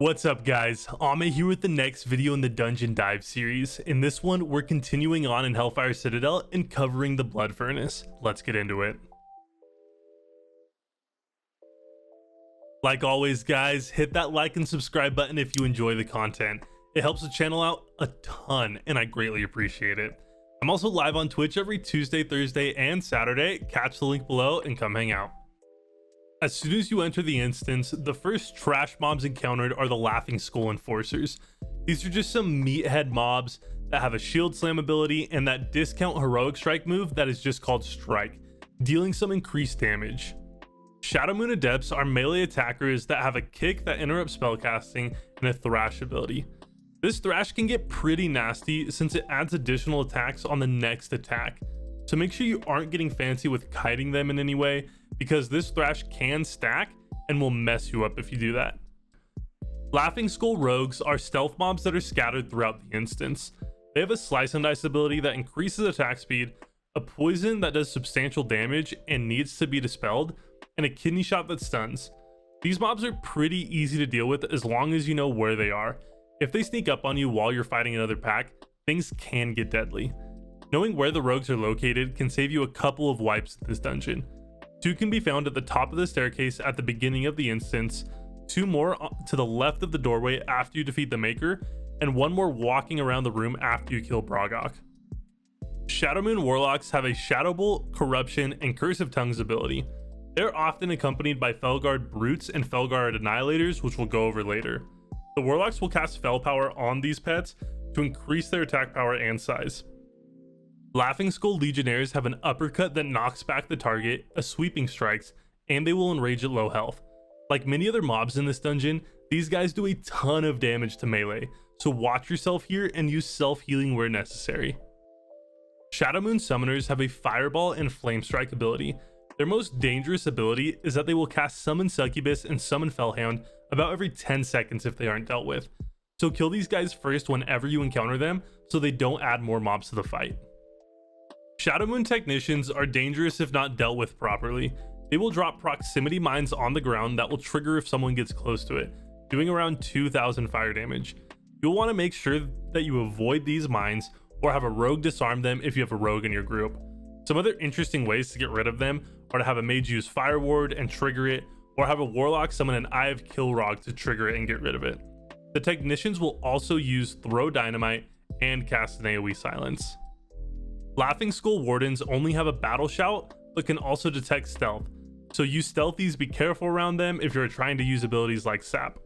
What's up guys, Ame here with the next video in the Dungeon Dive series. In this one, we're continuing on in Hellfire Citadel and covering the Blood Furnace. Let's get into it. Like always guys, hit that like and subscribe button if you enjoy the content. It helps the channel out a ton and I greatly appreciate it. I'm also live on Twitch every Tuesday, Thursday, and Saturday. Catch the link below and come hang out. As soon as you enter the instance, the first trash mobs encountered are the Laughing Skull Enforcers. These are just some meathead mobs that have a shield slam ability and that discount heroic strike move that is just called strike, dealing some increased damage. Shadow Moon Adepts are melee attackers that have a kick that interrupts spellcasting and a thrash ability. This thrash can get pretty nasty since it adds additional attacks on the next attack, so make sure you aren't getting fancy with kiting them in any way, because this thrash can stack and will mess you up if you do that. Laughing Skull Rogues are stealth mobs that are scattered throughout the instance. They have a slice and dice ability that increases attack speed, a poison that does substantial damage and needs to be dispelled, and a kidney shot that stuns. These mobs are pretty easy to deal with as long as you know where they are. If they sneak up on you while you're fighting another pack, things can get deadly. Knowing where the rogues are located can save you a couple of wipes in this dungeon. 2 can be found at the top of the staircase at the beginning of the instance, 2 more to the left of the doorway after you defeat the Maker, and 1 more walking around the room after you kill Broggok. Shadow Moon Warlocks have a Shadow Bolt, Corruption, and Curse of Tongues ability. They're often accompanied by Felguard Brutes and Felguard Annihilators, which we'll go over later. The Warlocks will cast Fel Power on these pets to increase their attack power and size. Laughing Skull Legionnaires have an uppercut that knocks back the target, a sweeping strikes, and they will enrage at low health. Like many other mobs in this dungeon, these guys do a ton of damage to melee, so watch yourself here and use self-healing where necessary. Shadow Moon Summoners have a Fireball and Flame Strike ability. Their most dangerous ability is that they will cast Summon Succubus and Summon Fellhound about every 10 seconds if they aren't dealt with. So kill these guys first whenever you encounter them so they don't add more mobs to the fight. Shadow Moon Technicians are dangerous if not dealt with properly. They will drop proximity mines on the ground that will trigger if someone gets close to it, doing around 2,000 fire damage. You'll want to make sure that you avoid these mines or have a rogue disarm them if you have a rogue in your group. Some other interesting ways to get rid of them are to have a mage use Fire Ward and trigger it, or have a warlock summon an Eye of Kilrog to trigger it and get rid of it. The Technicians will also use Throw Dynamite and cast an AoE Silence. Laughing Skull Wardens only have a Battle Shout, but can also detect stealth, so use stealthies, be careful around them if you're trying to use abilities like Sap.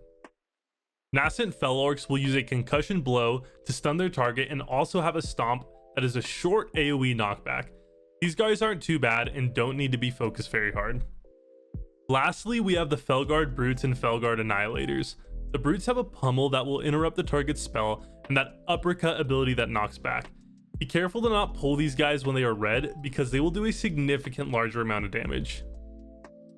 Nascent Fel Orcs will use a Concussion Blow to stun their target and also have a Stomp that is a short AoE knockback. These guys aren't too bad and don't need to be focused very hard. Lastly, we have the Felguard Brutes and Felguard Annihilators. The Brutes have a Pummel that will interrupt the target's spell and that Uppercut ability that knocks back. Be careful to not pull these guys when they are red because they will do a significant larger amount of damage.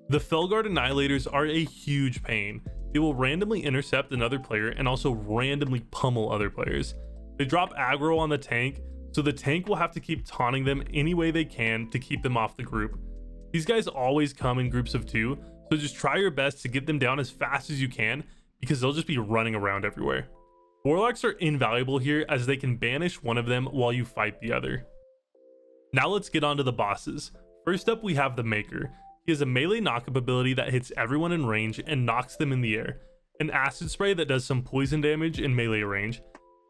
The Felguard Annihilators are a huge pain. They will randomly intercept another player and also randomly pummel other players. They drop aggro on the tank, so the tank will have to keep taunting them any way they can to keep them off the group. These guys always come in groups of 2, so just try your best to get them down as fast as you can because they'll just be running around everywhere. Warlocks are invaluable here as they can banish one of them while you fight the other. Now let's get on to the bosses. First up we have the Maker. He has a melee knockup ability that hits everyone in range and knocks them in the air, an acid spray that does some poison damage in melee range,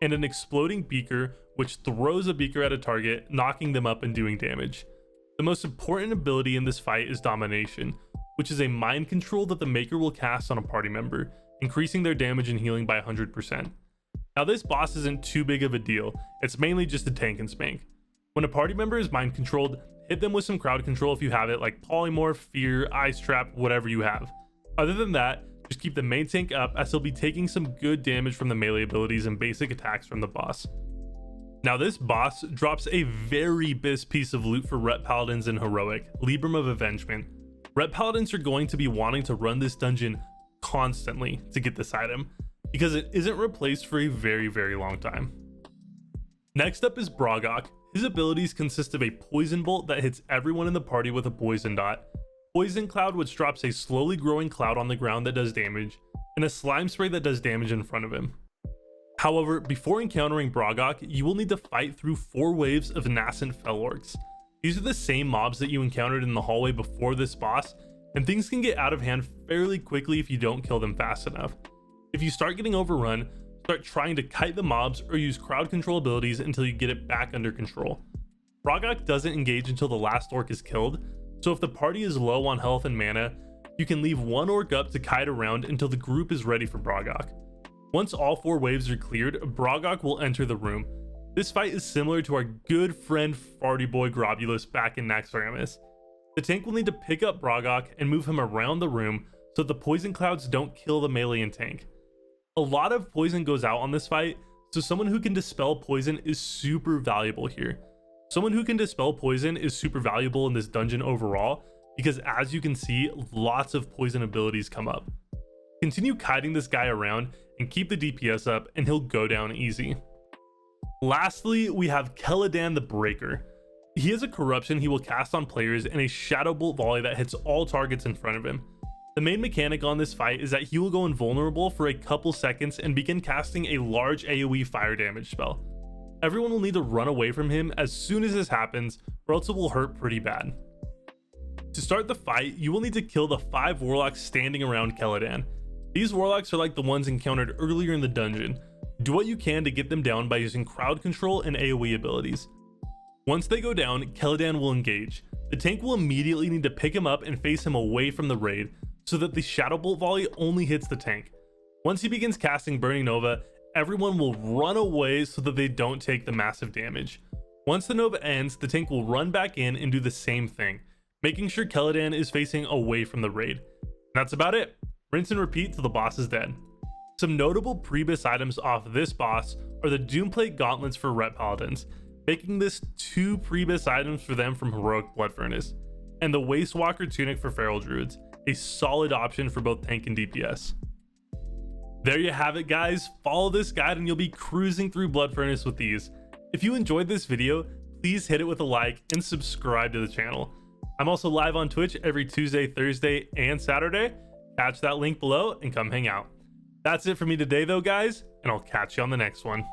and an exploding beaker which throws a beaker at a target, knocking them up and doing damage. The most important ability in this fight is Domination, which is a mind control that the Maker will cast on a party member, increasing their damage and healing by 100%. Now this boss isn't too big of a deal, it's mainly just a tank and spank. When a party member is mind controlled, hit them with some crowd control if you have it, like Polymorph, Fear, Ice Trap, whatever you have. Other than that, just keep the main tank up as he'll be taking some good damage from the melee abilities and basic attacks from the boss. Now this boss drops a very best piece of loot for Ret Paladins and Heroic, Libram of Avengement. Ret Paladins are going to be wanting to run this dungeon constantly to get this item, because it isn't replaced for a very long time. Next up is Broggok. His abilities consist of a Poison Bolt that hits everyone in the party with a poison dot, Poison Cloud which drops a slowly growing cloud on the ground that does damage, and a slime spray that does damage in front of him. However, before encountering Broggok, you will need to fight through 4 waves of nascent Felorks. These are the same mobs that you encountered in the hallway before this boss, and things can get out of hand fairly quickly if you don't kill them fast enough. If you start getting overrun, start trying to kite the mobs or use crowd control abilities until you get it back under control. Broggok doesn't engage until the last orc is killed, so if the party is low on health and mana, you can leave one orc up to kite around until the group is ready for Broggok. Once all 4 waves are cleared, Broggok will enter the room. This fight is similar to our good friend Farty Boy Grobulus back in Naxxramas. The tank will need to pick up Broggok and move him around the room so the poison clouds don't kill the melee and tank. A lot of poison goes out on this fight, so someone who can dispel poison is super valuable here. Someone who can dispel poison is super valuable in this dungeon overall, because as you can see, lots of poison abilities come up. Continue kiting this guy around and keep the DPS up and he'll go down easy. Lastly, we have Keli'dan the Breaker. He has a corruption he will cast on players and a shadow bolt volley that hits all targets in front of him. The main mechanic on this fight is that he will go invulnerable for a couple seconds and begin casting a large AoE fire damage spell. Everyone will need to run away from him as soon as this happens, or else it will hurt pretty bad. To start the fight, you will need to kill the 5 warlocks standing around Keli'dan. These warlocks are like the ones encountered earlier in the dungeon. Do what you can to get them down by using crowd control and AoE abilities. Once they go down, Keli'dan will engage. The tank will immediately need to pick him up and face him away from the raid, so that the shadow bolt volley only hits the tank. Once he begins casting Burning Nova, everyone will run away so that they don't take the massive damage. Once the Nova ends, the tank will run back in and do the same thing, making sure Keli'dan is facing away from the raid. That's about it. Rinse and repeat till the boss is dead. Some notable pre-bis items off this boss are the Doomplate gauntlets for Ret Paladins, making this 2 pre-bis items for them from Heroic Blood Furnace, and the Wastewalker tunic for Feral Druids, a solid option for both tank and DPS. There you have it guys, follow this guide and you'll be cruising through Blood Furnace with these. If you enjoyed this video, please hit it with a like and subscribe to the channel. I'm also live on Twitch every Tuesday, Thursday, and Saturday. Catch that link below and come hang out. That's it for me today though guys, and I'll catch you on the next one.